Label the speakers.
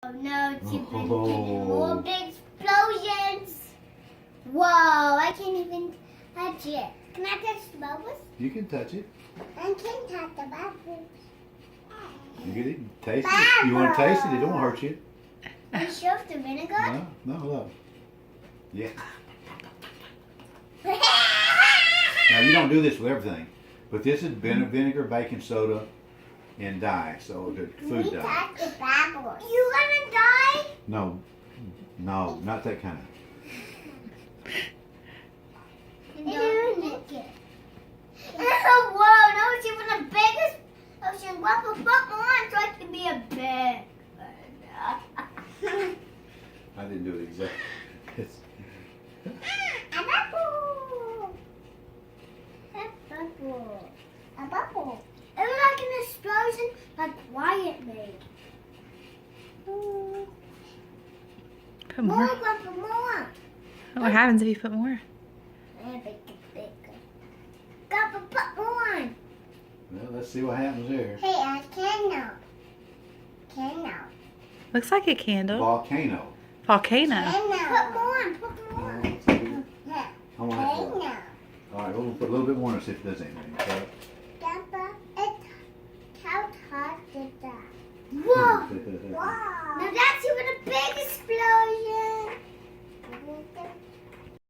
Speaker 1: Oh no, it's even getting more big explosions. Whoa, I can't even touch it. Can I touch the bubbles?
Speaker 2: You can touch it.
Speaker 1: I can touch the bubbles.
Speaker 2: You can taste it. You want to taste it? It don't hurt you.
Speaker 1: You sure the vinegar?
Speaker 2: No, look. Yeah. Now you don't do this with everything, but this is vinegar, baking soda, and dye. So the food dye.
Speaker 1: Touch the bubbles. You gonna die?
Speaker 2: No, not that kind of.
Speaker 1: Oh, whoa, no, it's even the biggest ocean. Well, put more so I can be a big bird.
Speaker 2: I didn't do it exactly.
Speaker 1: A bubble. A bubble. A bubble. It was like an explosion like Wyatt made.
Speaker 3: Put more.
Speaker 1: More.
Speaker 3: What happens if you put more?
Speaker 1: Bigger. Gotta put more.
Speaker 2: Well, let's see what happens there.
Speaker 1: Hey, a candle. Candle.
Speaker 3: Looks like a candle.
Speaker 2: Volcano.
Speaker 3: Volcano.
Speaker 1: Put more. Put more. Yeah.
Speaker 2: I want that. All right, we'll put a little bit more and see if it does anything. Okay?
Speaker 1: Papa, how hot is that? Whoa! Wow! Now that's even a big explosion.